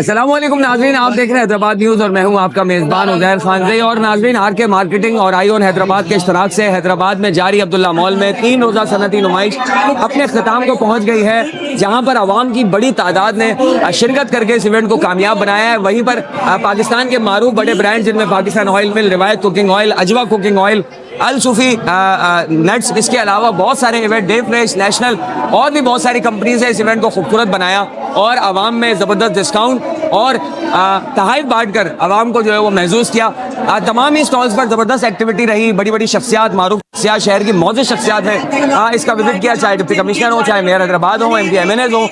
अस्सलामुअलैकुम नाज़रीन, आप देख रहे हैं हैदराबाद न्यूज़ और मैं हूं आपका मेज़बान उज़ैर खानज़ई। और नाज़रीन, आर के मार्केटिंग और आईओन हैदराबाद के इश्तराक से हैदराबाद में जारी अब्दुल्ला मॉल में 3 रोज़ा सनती नुमाइश अपने अख्ताम को पहुंच गई है, जहां पर आवाम की बड़ी तादाद ने शिरकत करके इस इवेंट को कामयाब बनाया है। वहीं पर पाकिस्तान के मारूफ बड़े ब्रांड जिनमें पाकिस्तान ऑयल मिल, रिवायत कुकिंग ऑयल, अजवा कुकिंग ऑयल, अल सूफी नट्स, इसके अलावा बहुत सारे इवेंट, डे फ्रेश, नेशनल और भी बहुत सारी कंपनीज है इस इवेंट को खूबसूरत बनाया और आवाम में ज़बरदस्त डिस्काउंट और तहफ़ बांट कर आवाम को जो है वो महसूस किया। तमाम ही स्टॉल्स पर ज़बरदस्त एक्टिविटी रही, बड़ी बड़ी शख्सियात, मारूफ शख्सियात, शहर की मौजूद शख्सियात है इसका विजिट किया, चाहे डिप्टी कमिश्नर हो, चाहे मेयर हैदराबाद हो, MP MNAs हो,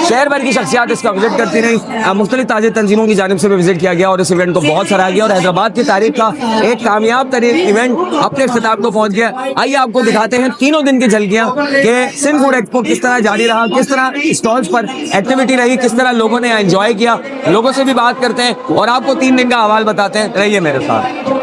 शहर भर की शख्सियात इसका विजिट करती रही। मुख्तलिफ ताज़ी तंजीमों की जानिब से भी विजिट किया गया और इस इवेंट को बहुत सराहा गया और हैदराबाद की तारीख का एक कामयाब तरीन इवेंट अपने इख्तिताम को पहुंच गया। आइए आपको दिखाते हैं तीनों दिन की झलकियां कि सिंध फूड एक्सपो किस तरह जारी रहा, किस तरह स्टॉल्स पर एक्टिविटी रही, किस तरह लोगों ने एंजॉय किया। लोगों से भी बात करते हैं और आपको 3 दिन का अहवाल बताते हैं, रहिए मेरे साथ।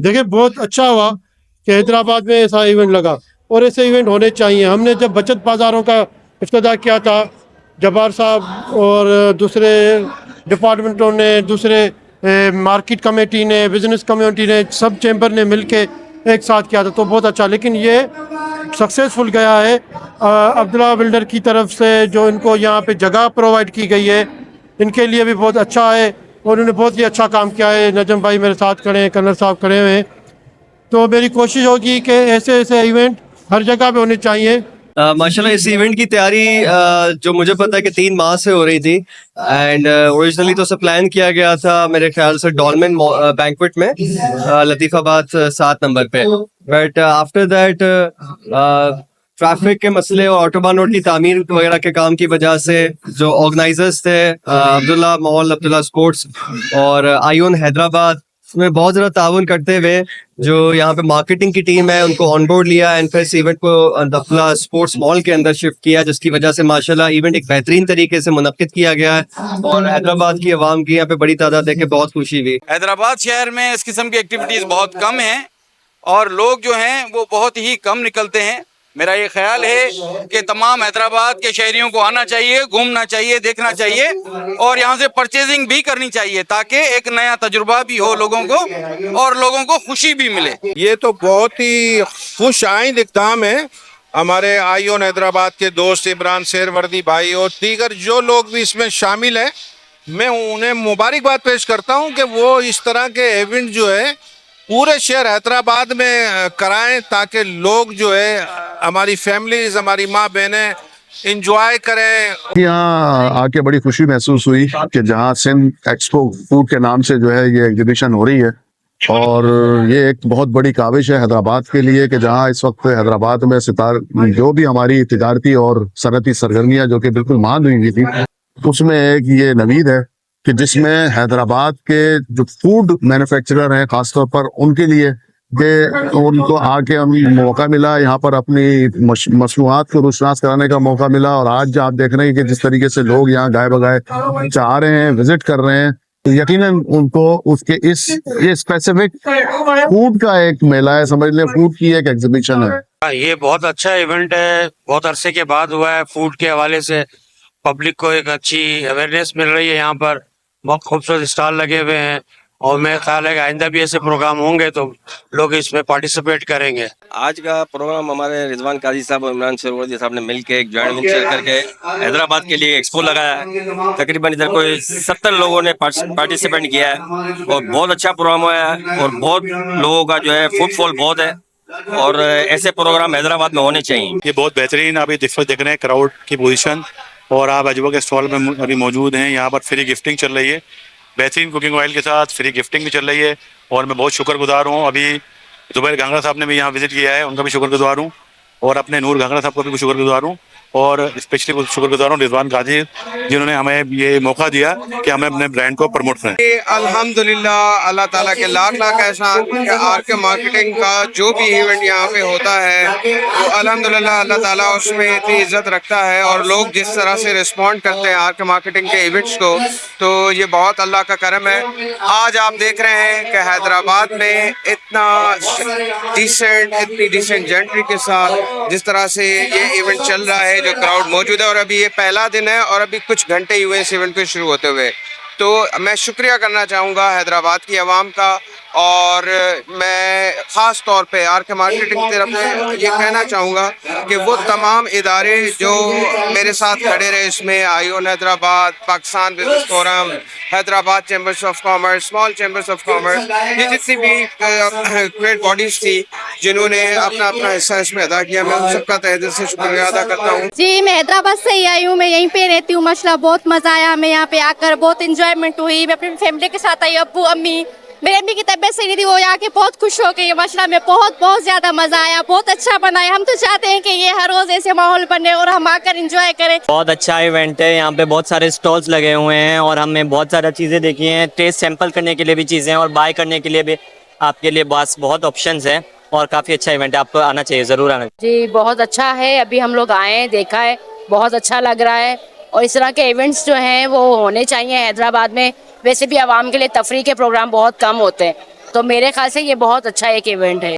देखिए बहुत अच्छा हुआ कि हैदराबाद में ऐसा इवेंट लगा और ऐसे इवेंट होने चाहिए। हमने जब बचत बाज़ारों का इफ्तिताह किया था, जब्बार साहब और दूसरे डिपार्टमेंटों ने, दूसरे मार्केट कमेटी ने, बिज़नेस कम्युनिटी ने, सब चैम्बर ने मिलके एक साथ किया था, तो बहुत अच्छा। लेकिन ये सक्सेसफुल गया है। अब्दुल्ला बिल्डर की तरफ से जो इनको यहाँ पे जगह प्रोवाइड की गई है, इनके लिए भी बहुत अच्छा है और उन्होंने बहुत ही अच्छा काम किया है। नजम भाई मेरे साथ खड़े हैं, कन्नर साहब खड़े हुए हैं। तो मेरी कोशिश होगी कि ऐसे ऐसे इवेंट हर जगह पे होने चाहिए। माशाल्लाह इस इवेंट की तैयारी जो मुझे पता है कि 3 माह से हो रही थी एंड ओरिजिनली तो उसे प्लान किया गया था मेरे ख्याल से डॉल्मेन बैंक्वेट में लतीफाबाद 7 नंबर पे, बट आफ्टर दैट ट्रैफिक के मसले और ऑटोबान रोड की तामीर वगैरह के काम की वजह से जो ऑर्गेनाइजर्स थे अब्दुल्ला मॉल, अब्दुल्ला स्पोर्ट्स और आईओन हैदराबाद में बहुत ज़्यादा ताउन करते हुए जो यहाँ पे मार्केटिंग की टीम है उनको ऑन बोर्ड लिया एंड फिर इस इवेंट को अब्दुल्ला स्पोर्ट्स मॉल के अंदर शिफ्ट किया, जिसकी वजह से माशाल्लाह इवेंट एक बेहतरीन तरीके से मुनक्किद किया गया है और हैदराबाद की आवाम की यहाँ पे बड़ी तादाद देख के बहुत खुशी हुई। हैदराबाद शहर में इस किस्म की एक्टिविटीज़ बहुत कम हैं और लोग जो हैं वो बहुत ही कम निकलते हैं। मेरा ये ख्याल है कि तमाम हैदराबाद के शहरियों को आना चाहिए, घूमना चाहिए, देखना चाहिए और यहाँ से परचेजिंग भी करनी चाहिए ताकि एक नया तजुर्बा भी हो लोगों को और लोगों को खुशी भी मिले। ये तो बहुत ही खुश आइंद इक़दाम है। हमारे आईओन हैदराबाद के दोस्त इमरान शेरवर्दी भाई और दीगर जो लोग भी इसमें शामिल हैं, मैं उन्हें मुबारकबाद पेश करता हूं कि वो इस तरह के इवेंट जो है पूरे शहर हैदराबाद में कराएं ताकि लोग जो है हमारी फैमिलीज, हमारी माँ बहनें इंजॉय करें। यहाँ आके बड़ी खुशी महसूस हुई कि जहाँ सिंध एक्सपो फूड के नाम से जो है ये एग्जीबिशन हो रही है और ये एक बहुत बड़ी काविश है हैदराबाद के लिए कि जहाँ इस वक्त हैदराबाद में जो भी हमारी तिजारती और सनती सरगर्मियाँ जो कि बिल्कुल मांद हुई थी, उसमें एक ये नवीद है कि जिसमें हैदराबाद के जो फूड मैन्युफैक्चरर हैं खासतौर पर उनके लिए कि उनको आके मौका मिला, यहाँ पर अपनी मसनूआत को रुशनास कराने का मौका मिला। और आज आप देख रहे हैं कि जिस तरीके से लोग यहाँ गाय बगाए चाह रहे हैं, विजिट कर रहे हैं, तो यकीनन उनको उसके ये स्पेसिफिक फूड का एक मेला है, समझ लें फूड की एक एग्जीबिशन है। ये बहुत अच्छा इवेंट है, बहुत अरसे के बाद हुआ है। फूड के हवाले से पब्लिक को एक अच्छी अवेयरनेस मिल रही है। यहाँ पर बहुत खूबसूरत स्टॉल लगे हुए हैं और मेरा ख्याल है कि आइंदा भी ऐसे प्रोग्राम होंगे तो लोग इसमें पार्टिसिपेट करेंगे। आज का प्रोग्राम हमारे रिजवान काजी साहब और इमरान शेरवर्दी साहब ने मिलकर एक जॉइंट वेंचर करके हैदराबाद के लिए एक्सपो लगाया है। तकरीबन इधर कोई 70 लोगों ने पार्टिसिपेट किया है और बहुत अच्छा प्रोग्राम हुआ है और बहुत लोगों का जो है फुटफॉल बहुत है और ऐसे प्रोग्राम हैदराबाद में होने चाहिए। ये बहुत बेहतरीन आप देख रहे हैं क्राउड की पोजीशन और आप अजूबा के स्टॉल में अभी मौजूद हैं। यहाँ पर फ्री गिफ्टिंग चल रही है, बेहतरीन कुकिंग ऑयल के साथ फ्री गिफ्टिंग भी चल रही है और मैं बहुत शुक्रगुजार हूँ। अभी जुबैर घांगरा साहब ने भी यहाँ विजिट किया है, उनका भी शुक्रगुजार हूँ और अपने नूर घांगरा साहब को भी शुक्रगुजार हूँ और स्पेशली शुक्रगुजार हूँ रिजवान गाजी जिन्होंने हमें ये मौका दिया कि हमें अपने ब्रांड को प्रमोट करें। अल्हम्दुलिल्लाह, अल्लाह ताला के लाख लाख एहसान कि आरके मार्केटिंग का जो भी इवेंट यहाँ पे होता है वो अल्हम्दुलिल्लाह अल्लाह ताला उसमें इतनी इज्जत रखता है और लोग जिस तरह से रिस्पॉन्ड करते हैं आरके मार्केटिंग के इवेंट्स को, तो ये बहुत अल्लाह का करम है। आज आप देख रहे हैं कि हैदराबाद में इतना इतनी डिसेंट जेंट्री के साथ जिस तरह से ये इवेंट चल रहा है, जो क्राउड मौजूद है और अभी ये पहला दिन है और अभी कुछ घंटे ही हुए इस इवेंट को शुरू होते हुए। तो मैं शुक्रिया करना चाहूँगा हैदराबाद की आवाम का और मैं ख़ास तौर पे आरके मार्केटिंग की तरफ से ये कहना चाहूँगा कि वो तमाम इदारे जो मेरे साथ खड़े रहे, इसमें ION Hyderabad, Pakistan business forum, Hyderabad chambers of commerce, small chambers of commerce, ये जितनी भी ग्रेट बॉडीज़ थी जिन्होंने अपना अपना हिस्सा इसमें अदा किया, मैं उन सबका तहे दिल से शुक्रिया अदा करता हूँ। जी, मैं हैदराबाद से ही आई हूँ, मैं यहीं पे रहती हूँ। माशाल्लाह बहुत मज़ा आया हमें यहाँ पे आकर, बहुत इंजॉयमेंट हुई। मैं अपनी फैमिली के साथ आई, अब्बू अम्मी, मेरी अम्मी की तबीयत सही नहीं थी, वो यहाँ के बहुत खुश हो गई। माशाल्लाह में बहुत ज़्यादा मज़ा आया, बहुत अच्छा बनाया। हम तो चाहते हैं कि ये हर रोज़ ऐसे माहौल बने और हम आकर इंजॉय करें। बहुत अच्छा इवेंट है, यहाँ पे बहुत सारे स्टॉल्स लगे हुए हैं और हमने बहुत सारी चीज़ें देखी हैं। टेस्ट सैंपल करने के लिए भी चीज़ें और बाय करने के लिए भी आपके लिए बस बहुत ऑप्शंस हैं और काफ़ी अच्छा इवेंट है, आपको आना चाहिए, ज़रूर आना चाहिए। जी, बहुत अच्छा है, अभी हम लोग आए हैं, देखा है, बहुत अच्छा लग रहा है और इस तरह के इवेंट्स जो हैं वो होने चाहिए हैदराबाद में। वैसे भी आवाम के लिए तफरीह के प्रोग्राम बहुत कम होते हैं, तो मेरे ख्याल से ये बहुत अच्छा एक इवेंट है।